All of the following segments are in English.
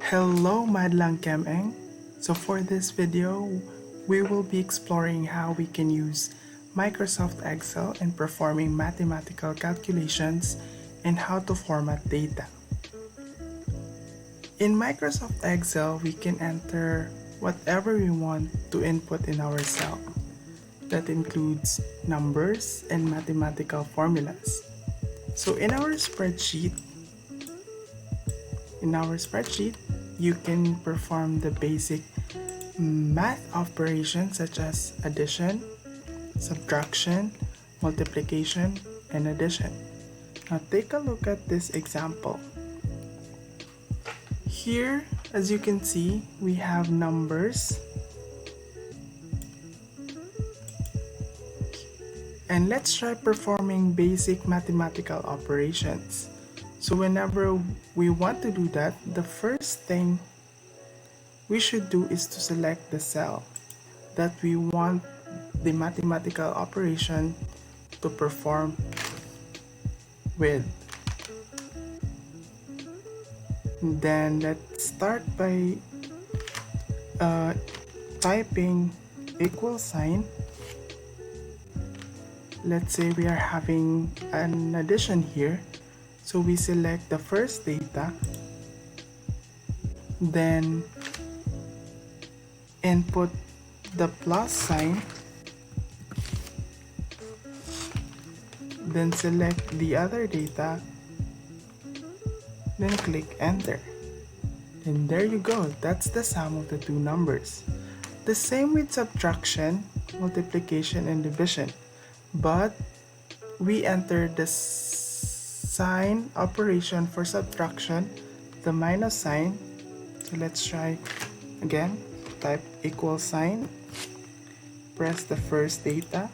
Hello Madlang Kemeng. So for this video, we will be exploring how we can use Microsoft Excel in performing mathematical calculations and how to format data. In Microsoft Excel, we can enter whatever we want to input in our cell. That includes numbers and mathematical formulas. So in our spreadsheet, you can perform the basic math operations such as addition, subtraction, multiplication, and addition. Now take a look at this example. Here, as you can see, we have numbers. And let's try performing basic mathematical operations. So whenever we want to do that, the first thing we should do is to select the cell that we want the mathematical operation to perform with. Then let's start by typing equal sign. Let's say we are having an addition here. So we select the first data, then input the plus sign, then select the other data, then click enter. And there you go, that's the sum of the two numbers. The same with subtraction, multiplication, and division, but we enter the sign operation for subtraction, the minus sign. So let's try again. Type equal sign, press the first data,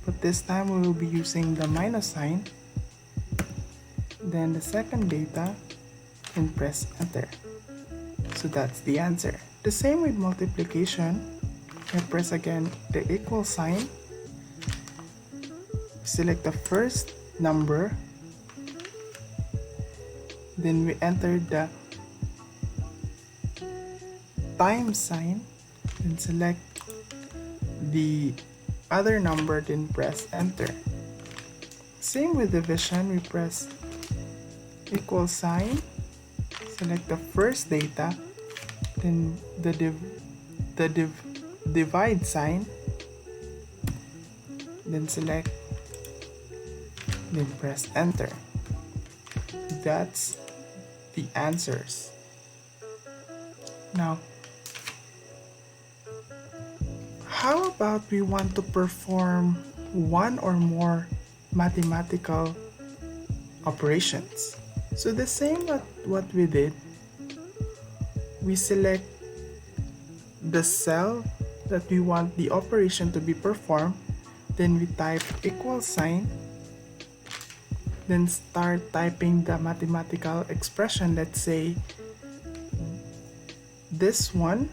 but this time we will be using the minus sign, then the second data, and press enter. So that's the answer. The same with multiplication. I press again the equal sign, select the first number, then we enter the times sign, then select the other number, then press enter. Same with division, we press equal sign, select the first data, then the divide sign, then select, then press enter. That's the answers. Now, how about we want to perform one or more mathematical operations? So the same what we did, we select the cell that we want the operation to be performed, then we type equal sign, then start typing the mathematical expression. Let's say this one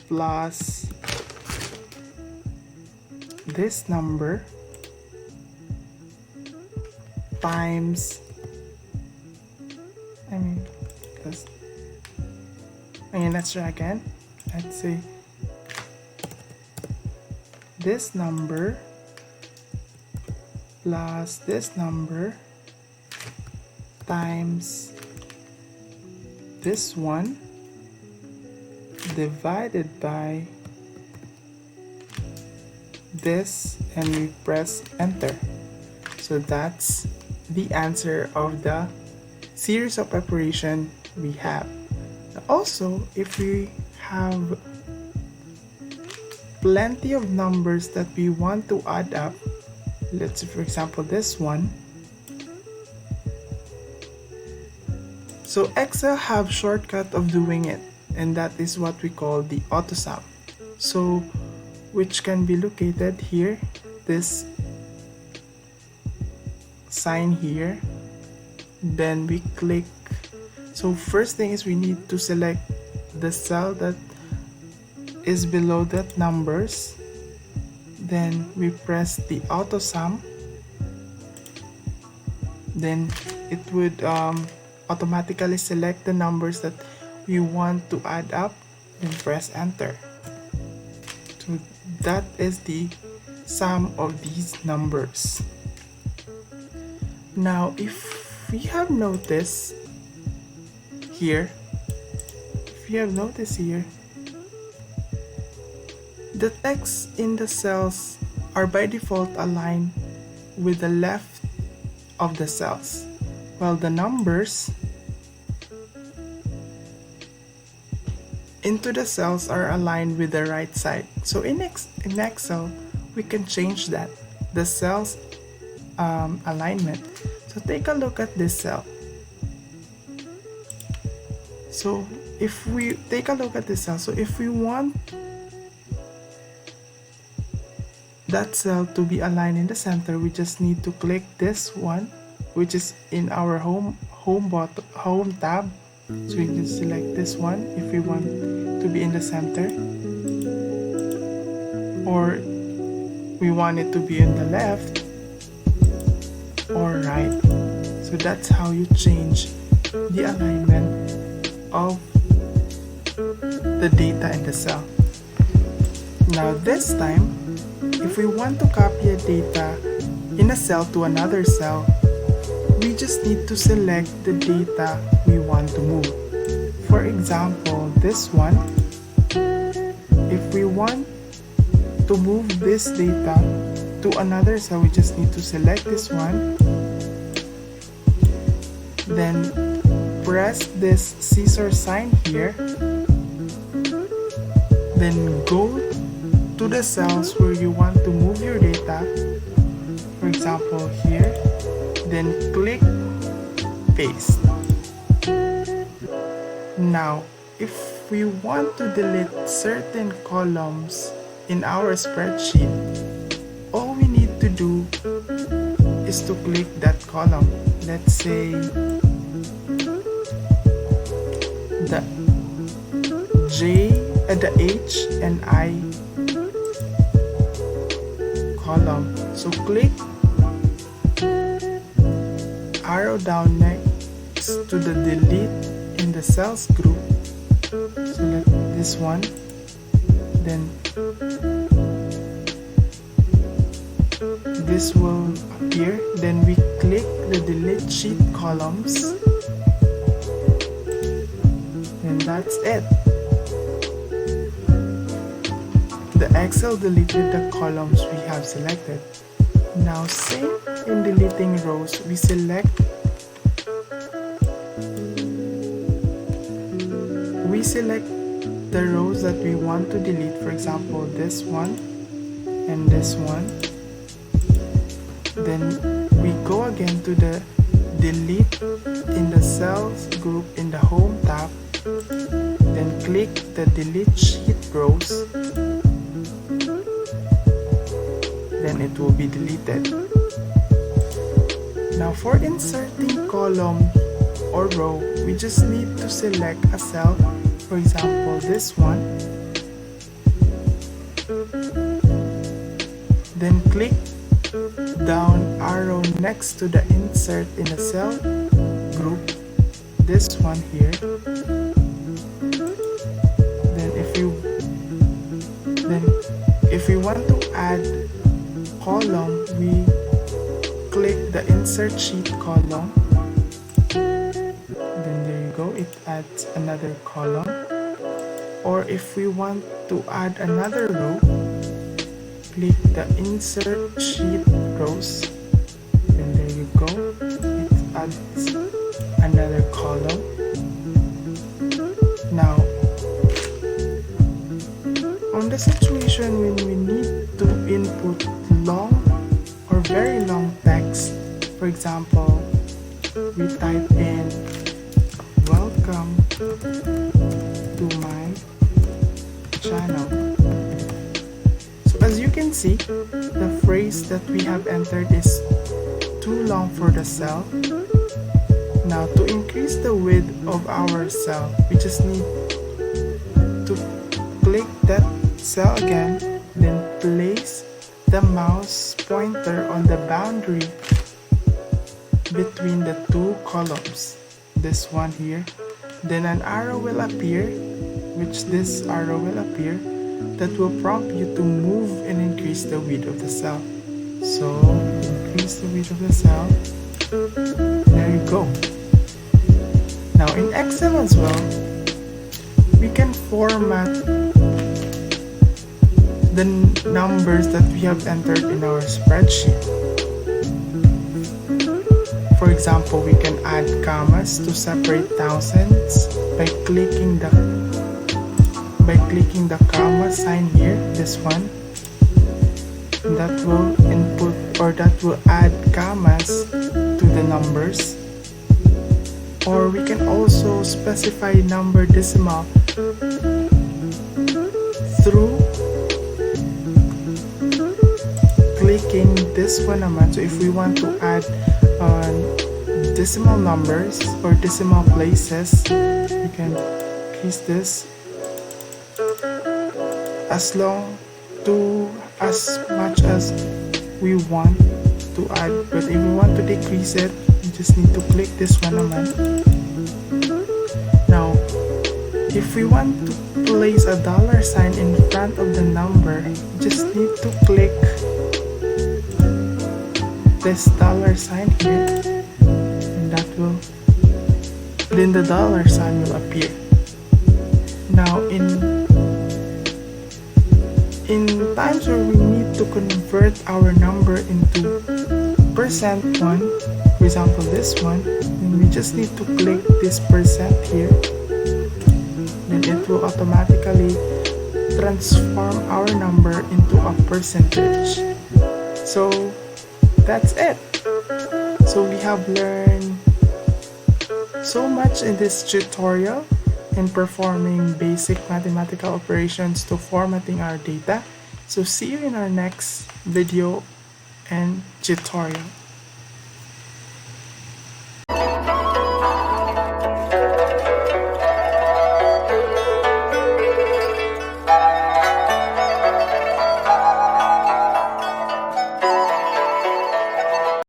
plus this number times, let's try again. Let's say this number plus this number times this one divided by this, and we press enter. So that's the answer of the series of operation we have. Also, if we have plenty of numbers that we want to add up, let's say for example this one. So Excel have shortcut of doing it, and that is what we call the auto sum. So which can be located here, this sign here, then we click. So first thing is we need to select the cell that is below that numbers, then we press the auto sum, then it would automatically select the numbers that we want to add up, then press enter. So that is the sum of these numbers. Now if we have noticed here, the text in the cells are by default aligned with the left of the cells, while the numbers into the cells are aligned with the right side. So in Excel, we can change that, the cells alignment. So take a look at this cell. So if we take a look at this cell, so if we want that cell to be aligned in the center, we just need to click this one, which is in our home tab. So we can select this one if we want to be in the center, or we want it to be in the left or right. So that's how you change the alignment of the data in the cell. Now this time, if we want to copy a data in a cell to another cell, we just need to select the data we want to move. For example, this one, if we want to move this data to another cell, we just need to select this one, then press this scissor sign here, then go to the cells where you want to move your data, for example here, then click paste. Now if we want to delete certain columns in our spreadsheet, all we need to do is to click that column. Let's say the H and I column. So click arrow down next to the delete in the cells group. Select this one, then this will appear. Then we click the delete sheet columns, and that's it. The Excel deleted the columns we have selected. Now same in deleting rows, we select the rows that we want to delete, for example this one and this one. Then we go again to the delete in the cells group in the home tab, then click the delete sheet rows, then it will be deleted. Now for inserting column or row, we just need to select a cell, for example this one, then click down arrow next to the insert in the cell group, this one here. Then if we want to add column, we click the insert sheet column, then there you go, it adds another column. Or if we want to add another row, click the insert sheet rows, then there you go, it adds another column. Now on the situation when we need to input long or very long text, for example we type in welcome to my channel. So as you can see, the phrase that we have entered is too long for the cell. Now to increase the width of our cell, we just need to click that cell again, then place the mouse pointer on the boundary between the two columns. this one here, then an arrow will appear, which this arrow will appear, that will prompt you to move and increase the width of the cell. So increase the width of the cell. There you go. Now in Excel as well, we can format the numbers that we have entered in our spreadsheet. For example, we can add commas to separate thousands by clicking the comma sign here, this one. That will input, or that will add commas to the numbers. Or we can also specify number decimal through clicking this one naman. So if we want to add decimal numbers or decimal places, we can increase this as much as we want to add. But if we want to decrease it, you just need to click this one naman. Now if we want to place a dollar sign in front of the number, you just need to click this dollar sign here, and then the dollar sign will appear. Now in times where we need to convert our number into percent one, for example this one, then we just need to click this percent here, then it will automatically transform our number into a percentage. So that's it. So we have learned so much in this tutorial in performing basic mathematical operations to formatting our data. So see you in our next video and tutorial.